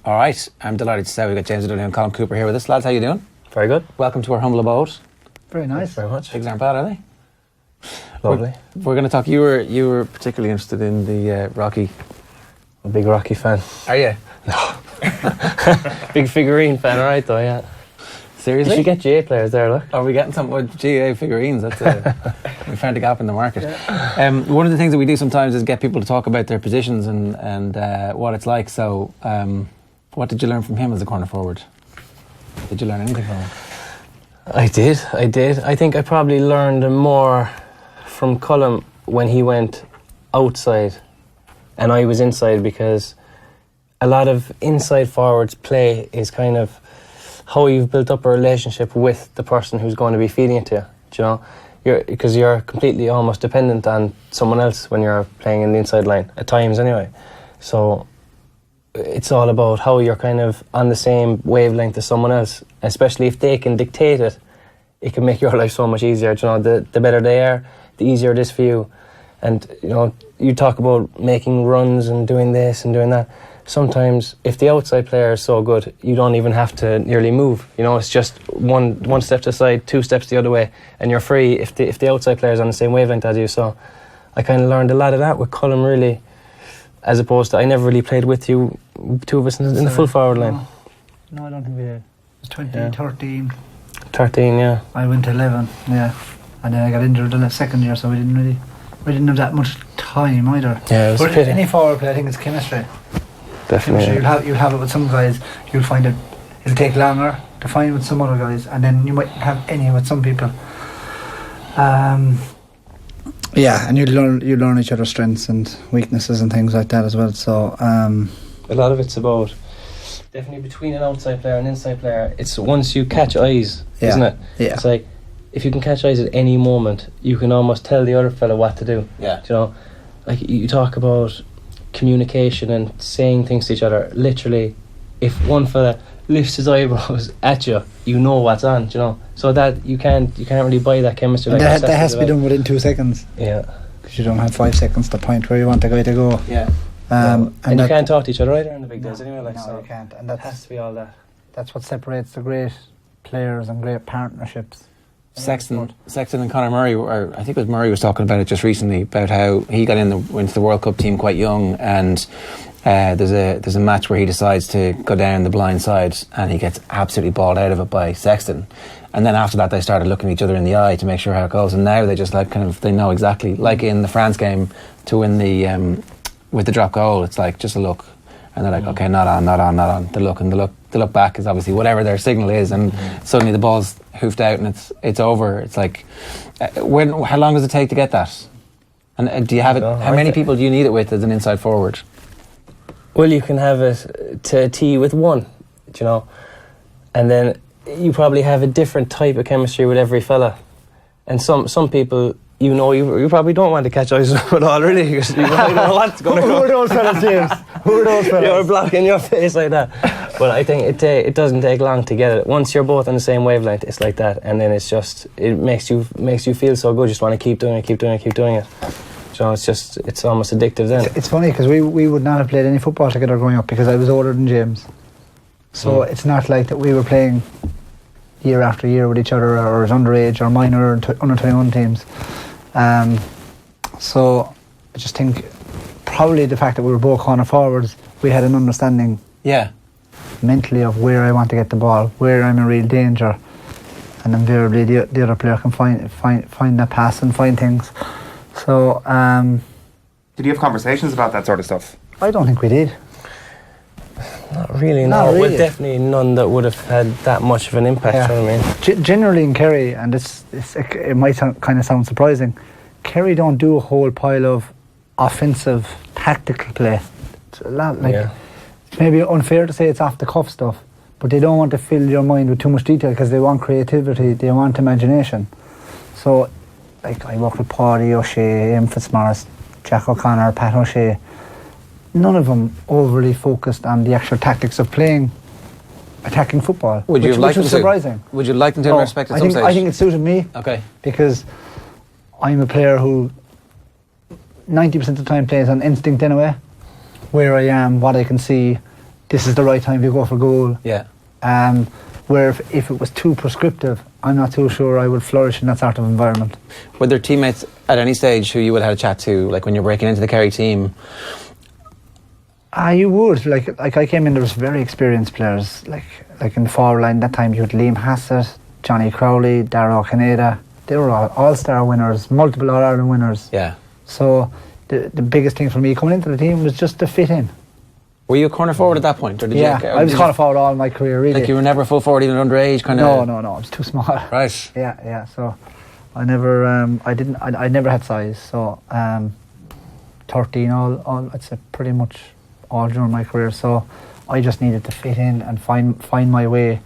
All right, I'm delighted to say we've got James O'Donoghue and Colin Cooper here with us. Lads, how you doing? Very good. Welcome to our humble abode. Very nice. Thanks very much. Pigs aren't bad, are they? Lovely. We're going to talk. You were particularly interested in the Rocky. I'm a big Rocky fan. Are you? No. Big figurine fan, alright though, yeah. Seriously? You should get GA players there, look. Are we getting some GA figurines? That's we found a gap in the market. Yeah. One of the things that we do sometimes is get people to talk about their positions and what it's like. So, what did you learn from him as a corner forward? Did you learn anything from him? I did. I think I probably learned more from Colin when he went outside and I was inside, because a lot of inside forwards play is kind of how you've built up a relationship with the person who's going to be feeding it to you, do you know? Because you're completely almost dependent on someone else when you're playing in the inside line, at times anyway. So it's all about how you're kind of on the same wavelength as someone else, especially if they can dictate it. It can make your life so much easier, do you know? The better they are, the easier it is for you. And, you know, you talk about making runs and doing this and doing that. Sometimes, if the outside player is so good, you don't even have to nearly move. You know, it's just one step to the side, 2 steps the other way, and you're free if the outside player is on the same wavelength as you. So I kind of learned a lot of that with Colin, really, as opposed to I never really played with you, 2 of us in the full forward line. No, I don't think we did. It was 2013. 13, yeah. I went to 11, yeah. And then I got injured the second year, so we didn't have that much time either. Yeah, it was a pity. Any forward play, I think it's chemistry. Definitely. Chemistry, you'll have it with some guys, you'll find it'll take longer to find with some other guys, and then you might have any with some people. Yeah, and you learn each other's strengths and weaknesses and things like that as well. So a lot of it's about definitely between an outside player and an inside player. It's once you catch eyes, isn't it? Yeah. It's like if you can catch eyes at any moment, you can almost tell the other fella what to do. Yeah. Do you know, like you talk about communication and saying things to each other. Literally, if one fella lifts his eyebrows at you, you know what's on. Do you know, so that you can't really buy that chemistry. Like that has to be done within 2 seconds. Yeah. Because you don't have 5 seconds to point where you want the guy to go. Yeah. And you can't talk to each other either in the big days anyway. Like, no, so you can't. And that has to be all that. That's what separates the great players and great partnerships. Sexton and Conor Murray, or I think it was Murray was talking about it just recently, about how he got into the World Cup team quite young, and there's a match where he decides to go down the blind side and he gets absolutely balled out of it by Sexton, and then after that they started looking each other in the eye to make sure how it goes, and now they just like kind of they know exactly, like in the France game to win the with the drop goal, it's like just a look and they're like okay, not on, the look back is obviously whatever their signal is, and suddenly the ball's hoofed out and it's over. It's like how long does it take to get that? And do you have it? How many people do you need it with as an inside forward? Well, you can have it to a T with one, you know, and then you probably have a different type of chemistry with every fella. And some people, you know, you probably don't want to catch eyes with all, really, because you probably don't know what's going to go. Who are those fellas, James? Who are those fellas? You're blocking your face like that. But I think it doesn't take long to get it. Once you're both on the same wavelength, it's like that, and then it makes you feel so good. You just want to keep doing it. So it's almost addictive then. It's funny because we would not have played any football together growing up because I was older than James. So it's not like that we were playing year after year with each other, or as underage or minor under 21 teams. So I just think probably the fact that we were both corner forwards, we had an understanding mentally of where I want to get the ball, where I'm in real danger, and invariably the other player can find that pass and find things. So did you have conversations about that sort of stuff? I don't think we did. Not really, no. Well, definitely none that would have had that much of an impact. You know what I mean? Generally in Kerry, and it might kind of sound surprising, Kerry don't do a whole pile of offensive tactical play. It's a lot it's maybe unfair to say it's off the cuff stuff, but they don't want to fill your mind with too much detail because they want creativity, they want imagination. So like I worked with Paddy O'Shea, Ian Fitzmaurice, Jack O'Connor, Pat O'Shea. None of them overly focused on the actual tactics of playing attacking football, which was surprising. Would you like them to respect at some stage? I think it suited me. Okay. Because I'm a player who 90% of the time plays on instinct anyway. Where I am, what I can see, this is the right time to go for goal. Yeah. Where if it was too prescriptive, I'm not too sure I would flourish in that sort of environment. Were there teammates at any stage who you would have had a chat to, like when you're breaking into the Kerry team? You would. Like I came in, there was very experienced players. Like in the forward line that time, you had Liam Hassett, Johnny Crowley, Darragh Canada. They were all-star winners, multiple All-Ireland winners. Yeah. So the biggest thing for me coming into the team was just to fit in. Were you a corner forward at that point? Or did I was corner forward all my career, really. Like you were never full forward, even underage, kind of? No, I was too small. Right. Yeah. So I never, I never had size. So 13, all I'd say pretty much all during my career. So I just needed to fit in and find my way.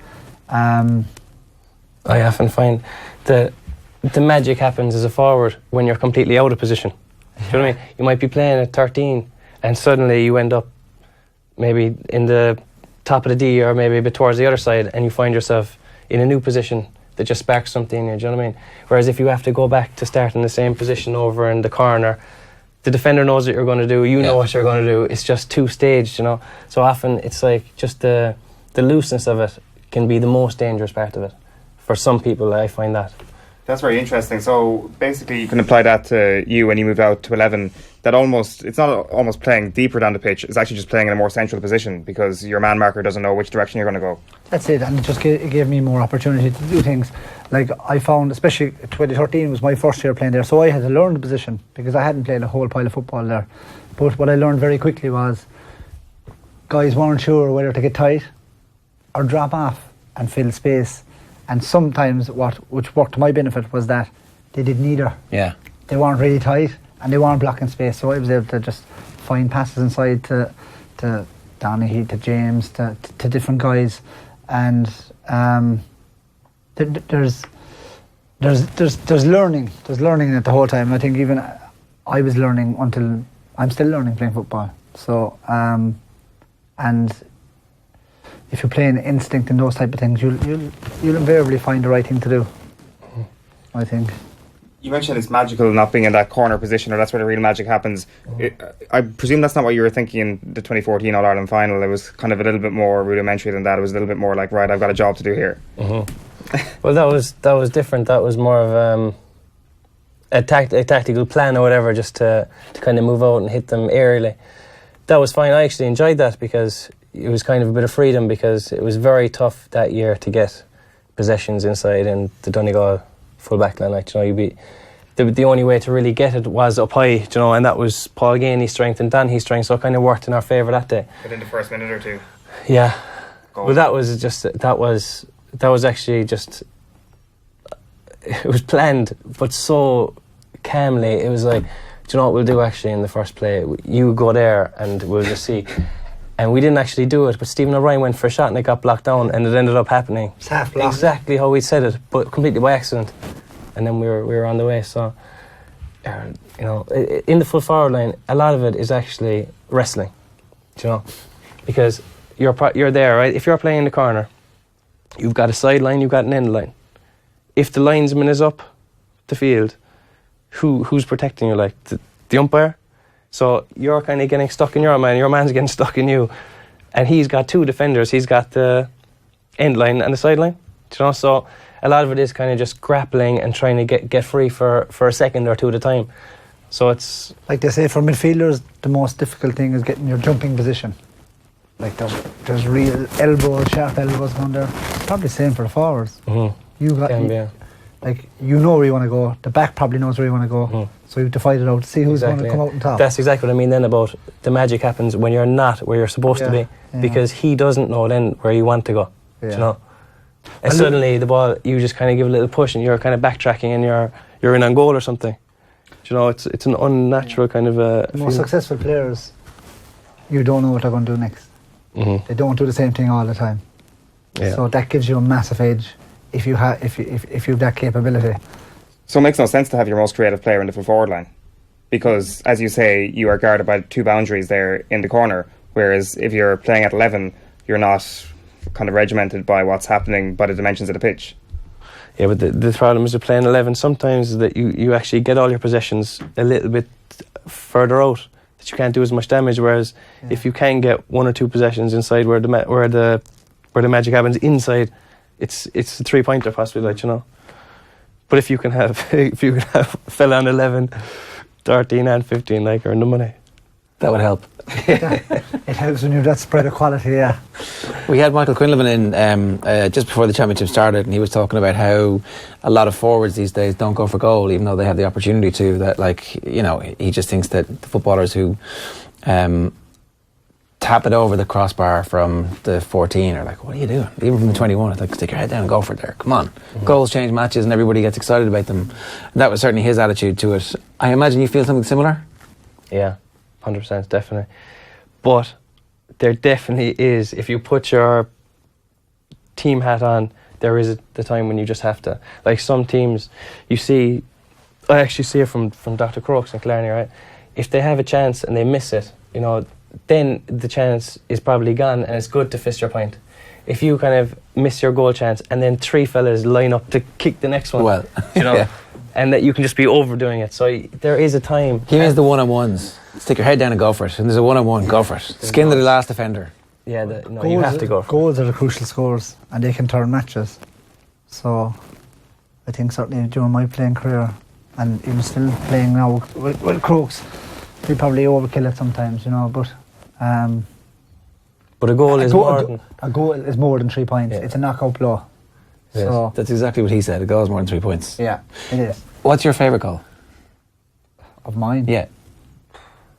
I often find the magic happens as a forward when you're completely out of position. Do you know what I mean? You might be playing at 13 and suddenly you end up maybe in the top of the D or maybe a bit towards the other side, and you find yourself in a new position that just sparks something in you. Do you know what I mean? Whereas if you have to go back to start in the same position over in the corner, the defender knows what you're going to do, you know what you're going to do. It's just two staged, you know. So often it's like just the looseness of it can be the most dangerous part of it. For some people, I find that. That's very interesting. So basically you can apply that to you when you moved out to 11, that it's not almost playing deeper down the pitch, it's actually just playing in a more central position because your man marker doesn't know which direction you're going to go. That's it, and it just gave me more opportunity to do things. Like I found, especially 2013 was my first year playing there, so I had to learn the position because I hadn't played a whole pile of football there. But what I learned very quickly was guys weren't sure whether to get tight or drop off and fill space. And sometimes which worked to my benefit was that they did neither. Yeah. They weren't really tight and they weren't blocking space. So I was able to just find passes inside to Donaghy, to James, to different guys. And there's learning. There's learning it the whole time. I think even I was learning until I'm still learning playing football. So and if you play in instinct and those type of things, you'll invariably find the right thing to do. I think. You mentioned it's magical not being in that corner position, or that's where the real magic happens. I presume that's not what you were thinking in the 2014 All-Ireland final. It was kind of a little bit more rudimentary than that. It was a little bit more like, right, I've got a job to do here. Well, that was different. That was more of a tactical plan or whatever, just to kind of move out and hit them aerially. That was fine. I actually enjoyed that because it was kind of a bit of freedom, because it was very tough that year to get possessions inside in the Donegal full back line. Like, you know, the only way to really get it was up high, you know, and that was Paul Ganey's strength and Donaghy's strength, so it kind of worked in our favour that day. Within the first minute or two. Yeah. Well, that was actually just, it was planned, but so calmly. It was like, do you know what we'll do actually in the first play? You go there and we'll just see. And we didn't actually do it, but Stephen O'Brien went for a shot and it got blocked down, and it ended up happening. It's half blocked. Exactly how we said it, but completely by accident. And then we were on the way. So, you know, in the full forward line, a lot of it is actually wrestling, do you know, because you're there, right? If you're playing in the corner, you've got a sideline, you've got an end line. If the linesman is up the field, who's protecting you? Like the umpire? So you're kind of getting stuck in your man's getting stuck in you, and he's got two defenders. He's got the end line and the sideline. You know, so a lot of it is kind of just grappling and trying to get free for a second or two at a time. So it's like they say, for midfielders, the most difficult thing is getting your jumping position. Like there's real sharp elbows going there. It's probably the same for the forwards. Like, you know where you want to go. The back probably knows where you want to go. So you have to fight it out to see who's going to come out on top. That's exactly what I mean then about the magic happens when you're not where you're supposed to be, because he doesn't know then where you want to go. You know? And suddenly the ball, you just kind of give a little push and you're kind of backtracking and you're in on goal or something. You know, it's an unnatural kind of the most successful players, you don't know what they're going to do next. They don't do the same thing all the time. So that gives you a massive edge if you have that capability. So it makes no sense to have your most creative player in the full forward line, because, as you say, you are guarded by two boundaries there in the corner, whereas if you're playing at 11, you're not kind of regimented by what's happening by the dimensions of the pitch. Yeah, but the problem is you're playing 11 sometimes that you actually get all your possessions a little bit further out that you can't do as much damage. Whereas if you can get 1 or 2 possessions inside where the magic happens inside, it's a 3-pointer possibly, like, you know. But if you can have a fella on 11, 13 and 15, like, you're in the money. That would help. It helps when you have that spread of quality, yeah. We had Michael Quinlivan in just before the championship started, and he was talking about how a lot of forwards these days don't go for goal, even though they have the opportunity to. That, like, you know, he just thinks that the footballers who tap it over the crossbar from the 14 are like, what are you doing? Even from the 21, it's like, stick your head down and go for it there. Come on. Mm-hmm. Goals change matches and everybody gets excited about them. And that was certainly his attitude to it. I imagine you feel something similar? Yeah, 100%, definitely. But there definitely is, if you put your team hat on, there is the time when you just have to. Like some teams, you see, I actually see it from Dr. Crooks and Clarny, right? If they have a chance and they miss it, you know, then the chance is probably gone, and it's good to fist your point. If you kind of miss your goal chance and then 3 fellas line up to kick the next one, well, you know, yeah. And that you can just be overdoing it. So there is a time. He means the one-on-ones. Stick your head down and go for it. And there's a one-on-one, go for it. Skin to the last defender. Yeah, you have to go for it. Goals are the crucial scores, and they can turn matches. So I think certainly during my playing career, and even still playing now with Crooks, we probably overkill it sometimes, you know, but a goal is more than... A goal is more than 3 points. Yeah. It's a knockout blow. Yes. So that's exactly what he said. A goal is more than 3 points. Yeah, it is. What's your favourite goal? Of mine? Yeah.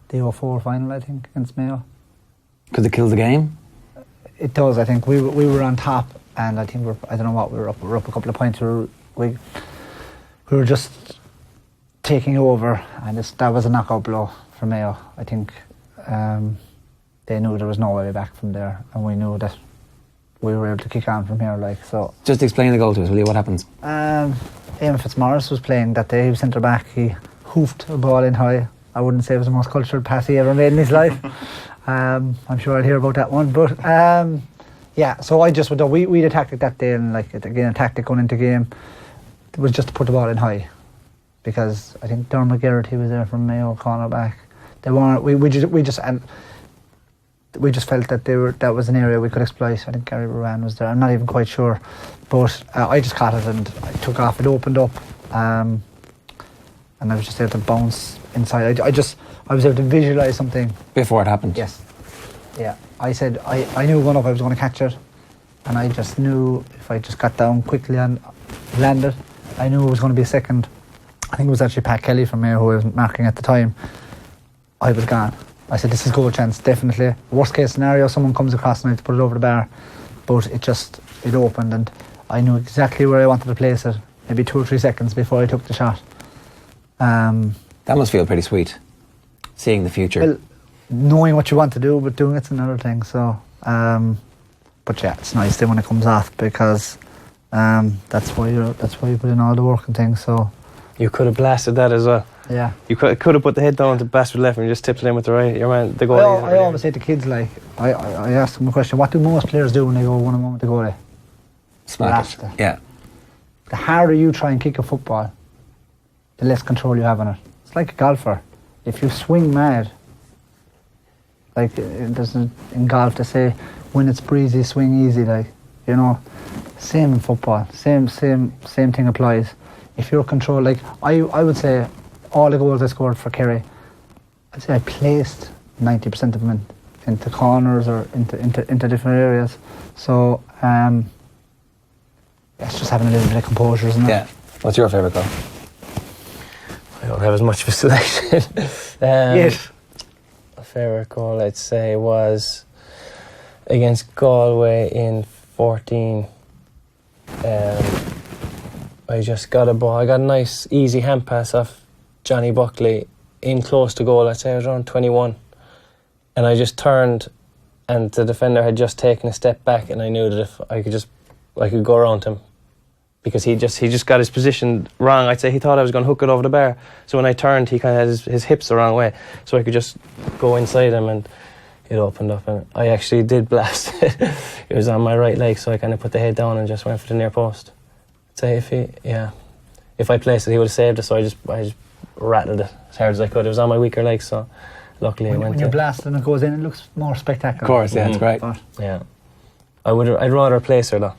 The 04 final, I think, against Mayo. Because it kills the game? It does. I think we were on top, and I think I don't know what, we were up a couple of points. We were just taking over, and that was a knockout blow for Mayo. I think they knew there was no way back from there, and we knew that we were able to kick on from here. Like, so. Just explain the goal to us, will you? What happens? Eamon Fitzmaurice was playing that day. He was centre back. He hoofed a ball in high. I wouldn't say it was the most cultured pass he ever made in his life. I'm sure I'll hear about that one. But yeah, so I just we had a tactic that day, and like again a tactic going into game. It was just to put the ball in high, because I think Dermot Garrity was there from Mayo cornerback. They weren't. We just felt that that was an area we could exploit. I think Kerry was there. I'm not even quite sure, but I just caught it and I took off. It opened up, and I was just able to bounce inside. I was able to visualise something before it happened. Yes, yeah. I said I knew going up I was going to catch it, and I just knew if I just got down quickly and landed, I knew it was going to be a second. I think it was actually Pat Kelly from Mayo who was marking at the time. I was gone. I said, this is goal chance, definitely. Worst case scenario, someone comes across and I have to put it over the bar. But it opened, and I knew exactly where I wanted to place it, maybe 2 or 3 seconds before I took the shot. That must feel pretty sweet, seeing the future. Well, knowing what you want to do, but doing it's another thing. So, but yeah, it's nice then when it comes off, because that's why you put in all the work and things. So you could have blasted that as well. Yeah, you could have put the head down to blast with the left and you just tipped it in with the right. Your man, the goalie. I always say to kids, like I ask them a question: what do most players do when they go 1-on-1 with the goalie? Smack it. Yeah. The harder you try and kick a football, the less control you have on it. It's like a golfer. If you swing mad, like there's in golf to say, when it's breezy, swing easy. Like, you know, same in football. Same thing applies. If you're controlled, like I would say, all the goals I scored for Kerry, I'd say I placed 90% of them into corners or into different areas. So it's just having a little bit of composure, isn't it? Yeah. What's your favourite goal? I don't have as much of a selection. Yes. A favourite goal, I'd say, was against Galway in 14. I just got a ball. I got a nice, easy hand pass off Johnny Buckley in close to goal. I'd say I was around 21. And I just turned, and the defender had just taken a step back, and I knew that if I could go around him, because he just got his position wrong. I'd say he thought I was going to hook it over the bar. So when I turned, he kind of had his hips the wrong way, so I could just go inside him, and it opened up, and I actually did blast it. It was on my right leg, so I kind of put the head down and just went for the near post. I'd say if I placed it, he would have saved it. So I just rattled it as hard as I could. It was on my weaker leg, so luckily I went when to. you're blasted and it goes in, it looks more spectacular. Of course, yeah, it's great. But Yeah. I'd rather place her though.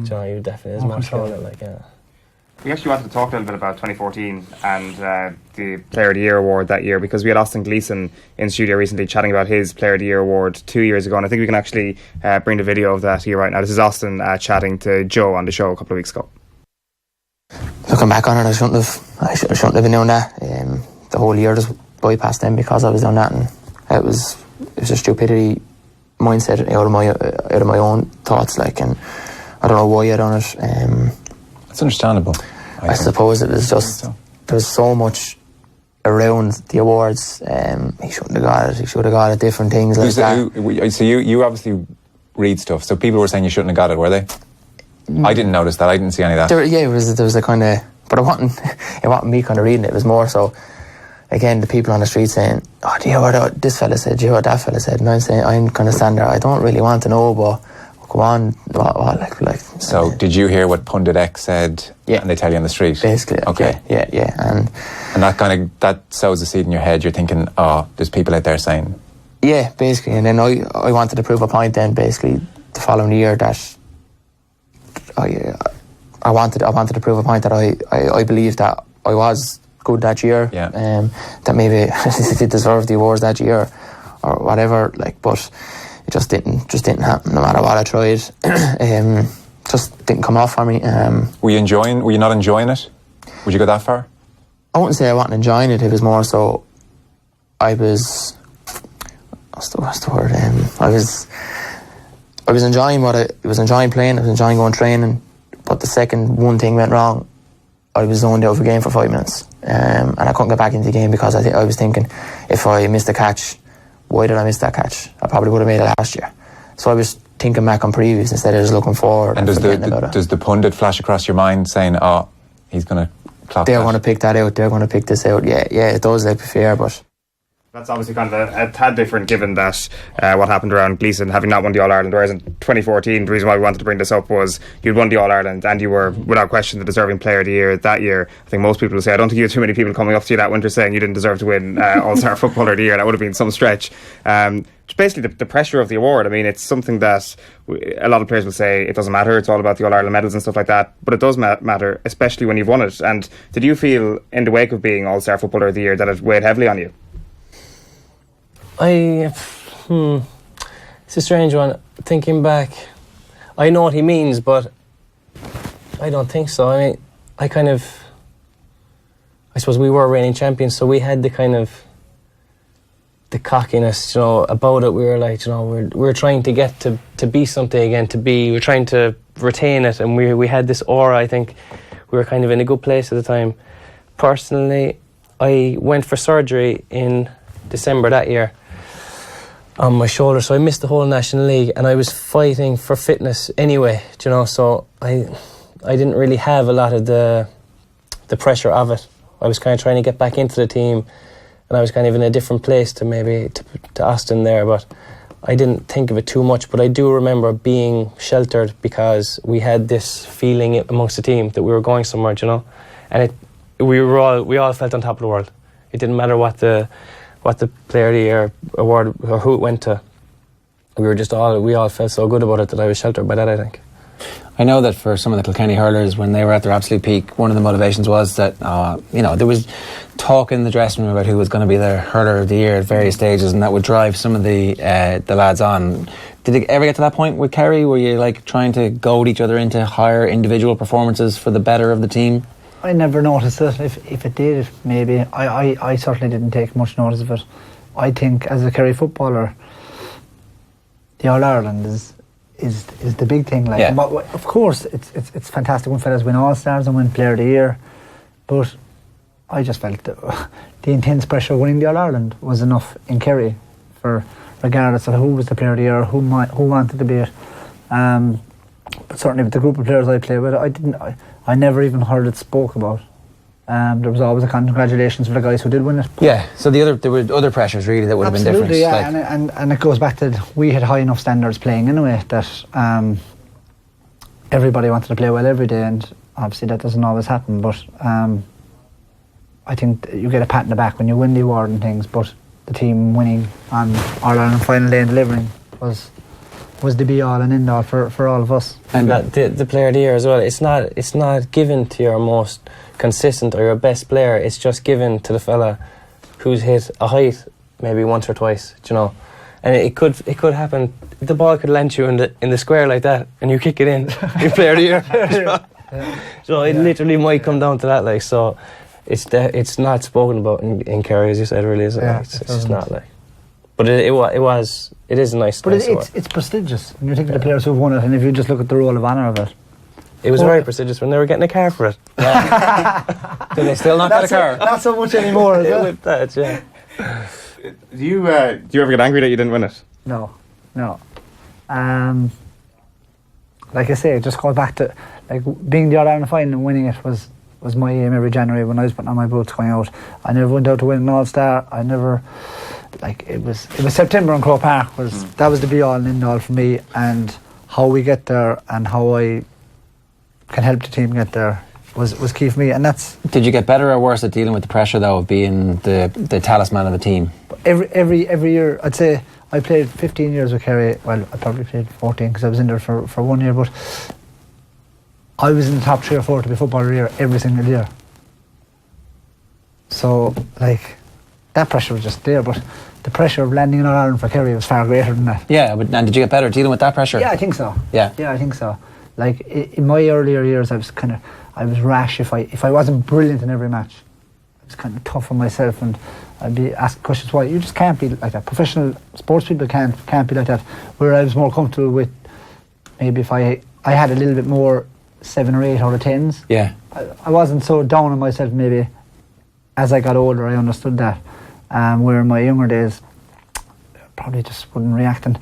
John, you definitely is More more skill control. in it, like, yeah. We actually wanted to talk a little bit about 2014 and the Player of the Year award that year, because we had Austin Gleeson in studio recently chatting about his Player of the Year award 2 years ago, and I think we can actually bring the video of that here right now. This is Austin chatting to Joe on the show a couple of weeks ago. Looking back on it, I shouldn't have been doing that. The whole year just bypassed them because I was doing that, and it was a stupidity mindset out of my own thoughts, like, and I don't know why I done it. It's understandable. I suppose it was just there was so much around the awards. He shouldn't have got it. He should have got it. Different things like that. So you obviously read stuff. So people were saying you shouldn't have got it, were they? I didn't notice that. I didn't see any of that. There was a kind of, but it wasn't me kind of reading it. It was more so, again, the people on the street saying, "Oh, do you hear what this fella said? Do you hear what that fella said?" And I'm saying, I'm kind of standing there. I don't really want to know, but go on, what like. So did you hear what Pundit X said? Yeah. And they tell you on the street. Basically, Okay. Yeah, and that kind of that sows a seed in your head. You're thinking, oh, there's people out there saying. yeah, basically, and then I wanted to prove a point. Then basically, the following year that I wanted to prove a point that I believed that I was good that year. Yeah. That maybe I did deserve the awards that year or whatever. Like, but it just didn't happen. No matter what I tried, just didn't come off for me. Were you not enjoying it? Would you go that far? I wouldn't say I wasn't enjoying it. It was more so I was. What's the word? I was enjoying I was enjoying playing. I was enjoying going training. But the second one thing went wrong, I was zoned out of a game for 5 minutes, and I couldn't get back into the game because I was thinking, if I missed a catch, why did I miss that catch? I probably would have made it last year. So I was thinking back on previous instead of just looking forward. And does the pundit flash across your mind saying, "Oh, he's going to clock They're that"? going to pick that out. They're going to pick this out. Yeah, it does. Like, be fair, but. That's obviously kind of a tad different given that what happened around Gleeson having not won the All-Ireland, whereas in 2014 the reason why we wanted to bring this up was you'd won the All-Ireland and you were without question the deserving player of the year that year. I think most people would say, I don't think you had too many people coming up to you that winter saying you didn't deserve to win All-Star Footballer of the Year. That would have been some stretch. It's basically the pressure of the award. I mean, it's something that a lot of players will say it doesn't matter, it's all about the All-Ireland medals and stuff like that, but it does matter, especially when you've won it. And did you feel in the wake of being All-Star Footballer of the Year that it weighed heavily on you? It's a strange one. Thinking back, I know what he means, but I don't think so. I mean, I suppose we were reigning champions, so we had the kind of the cockiness, about it. We were like, we were trying to get to be something again, we were trying to retain it, and we had this aura. I think we were kind of in a good place at the time. Personally, I went for surgery in December that year on my shoulder, so I missed the whole National League, and I was fighting for fitness anyway, so I didn't really have a lot of the pressure of it. I was kind of trying to get back into the team, and I was kind of in a different place to maybe to Austin there, but I didn't think of it too much. But I do remember being sheltered because we had this feeling amongst the team that we were going somewhere, and we all felt on top of the world. It didn't matter what the Player of the Year award or who it went to. We all felt so good about it that I was sheltered by that, I think. I know that for some of the Kilkenny hurlers, when they were at their absolute peak, one of the motivations was that there was talk in the dressing room about who was going to be their hurler of the year at various stages, and that would drive some of the lads on. Did it ever get to that point with Kerry where you like trying to goad each other into higher individual performances for the better of the team? I never noticed it. If it did, maybe. I certainly didn't take much notice of it. I think as a Kerry footballer, the All-Ireland is the big thing. Like, yeah. Of course, it's fantastic when fellas win All-Stars and win Player of the Year, but I just felt the intense pressure of winning the All-Ireland was enough in Kerry for regardless of who was the Player of the Year or who wanted to be it. But certainly with the group of players I played with, I never even heard it spoke about. There was always a congratulations for the guys who did win it. Yeah, so there were other pressures really that would have been different. Absolutely, yeah, and it goes back to we had high enough standards playing anyway that everybody wanted to play well every day, and obviously that doesn't always happen, but I think you get a pat in the back when you win the award and things, but the team winning on All-Ireland final day and delivering was the be-all and end-all for all of us. And the player of the year as well, it's not given to your most consistent or your best player, it's just given to the fella who's hit a height maybe once or twice, do you know. And it could happen, the ball could land you in the square like that and you kick it in, you player of the year. So it literally might come down to that, like, so it's not spoken about in Kerry, as you said, really, is it? Yeah, It's just not, like. But it is a nice. But it's prestigious when you think of the players who've won it, and if you just look at the roll of honour of it. It was very prestigious when they were getting a car for it. Do they still not get a car? Not so much anymore, is it? With that, yeah. Do you ever get angry that you didn't win it? No. Like I say, it just goes back to like being the All-Ireland final and winning it was my aim every January when I was putting on my boots going out. I never went out to win an All-Star. I never, like, it was September in Croke Park that was the be-all and end-all for me, and how we get there and how I can help the team get there was key for me. And that's. Did you get better or worse at dealing with the pressure though of being the talisman of the team? Every year, I'd say I played 15 years with Kerry. Well, I probably played 14 because I was in there for 1 year, but I was in the top 3 or 4 to be footballer of the year every single year. So, like, that pressure was just there, but the pressure of landing in All-Ireland for Kerry was far greater than that. Yeah, but and did you get better at dealing with that pressure? Yeah, I think so. Yeah, I think so. Like, in my earlier years, I was rash if I wasn't brilliant in every match. I was kind of tough on myself, and I'd be asking questions why. You just can't be like that. Professional sports people can't be like that. Where I was more comfortable with maybe if I had a little bit more 7 or 8 out of 10s. Yeah. I wasn't so down on myself maybe. As I got older, I understood that. Where in my younger days, I probably just wouldn't react, and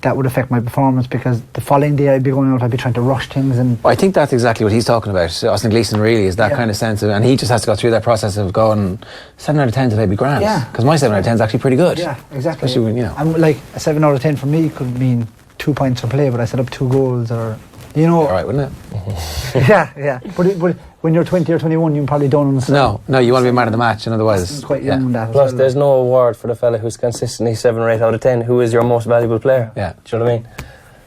that would affect my performance because the following day I'd be going out, I'd be trying to rush things. And I think that's exactly what he's talking about. Austin Gleeson really is that kind of sense of, and he just has to go through that process of going 7 out of 10 today be grand. Yeah. Because my 7 out of 10 is actually pretty good. Yeah, exactly. Especially when, you know. And like a 7 out of 10 for me could mean 2 points per play, but I set up 2 goals or, you know. All right, wouldn't it? yeah. But when you're 20 or 21, you probably don't understand. No, you want to be man of the match, and otherwise. It's quite young, that. Plus, there's no award for the fella who's consistently 7 or 8 out of 10. Who is your most valuable player? Yeah. Do you know what I mean?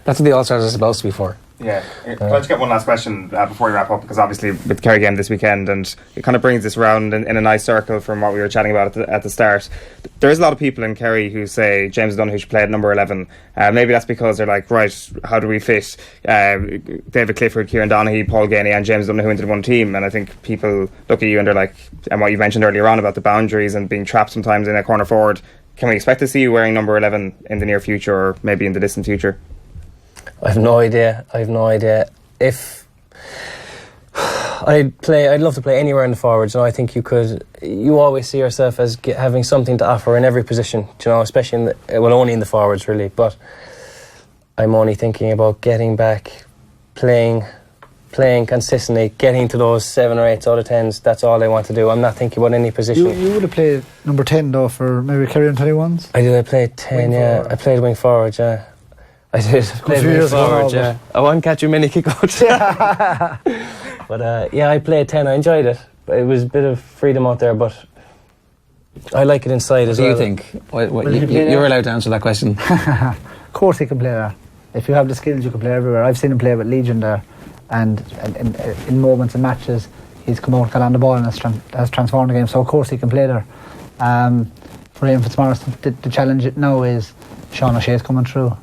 That's what the All-Stars are supposed to be for. Yeah. Can I just get one last question before we wrap up? Because obviously with the Kerry game this weekend, and it kind of brings this round in a nice circle from what we were chatting about at the start. There is a lot of people in Kerry who say James Donoghue should play at number 11. Maybe that's because they're like, right, how do we fit David Clifford, Kieran Donaghy, Paul Ganey and James Donoghue into the one team? And I think people look at you and they're like, and what you mentioned earlier on about the boundaries and being trapped sometimes in a corner forward, can we expect to see you wearing number 11 in the near future or maybe in the distant future? I have no idea. If I'd love to play anywhere in the forwards. And I think you always see yourself as having something to offer in every position. You know, especially only in the forwards really. But I'm only thinking about getting back, playing consistently, getting to those 7 or 8 out of 10s. That's all I want to do. I'm not thinking about any position. You would have played number 10 though for maybe Kerry on 21s. I played 10. I played wing forward. Yeah. I did. Played wing forward, yeah. I won't catch you many kickouts. But I played 10. I enjoyed it. It was a bit of freedom out there, but I like it inside as well. What do you think? You're allowed to answer that question. Of course he can play there. If you have the skills, you can play everywhere. I've seen him play with Legion there, and in moments and matches, he's come out, got on the ball, and has transformed the game. So of course he can play there. For Ian Fitzmaurice, the challenge now is Sean O'Shea's coming through,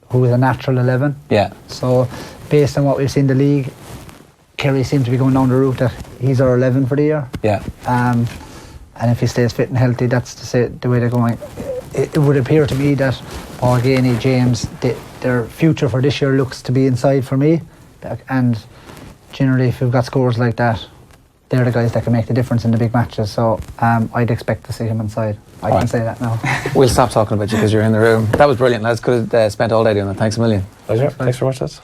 who is a natural 11. Yeah. So, based on what we've seen in the league, Kerry seems to be going down the route that he's our 11 for the year. Yeah. And if he stays fit and healthy, that's the way they're going. It would appear to me that Paul Ganey, James, their future for this year looks to be inside for me. And generally, if you've got scores like that, they're the guys that can make the difference in the big matches. So I'd expect to see him inside. I can say that now. We'll stop talking about you because you're in the room. That was brilliant, lads. Could have spent all day doing that. Thanks a million. Pleasure. Thanks very much, lads.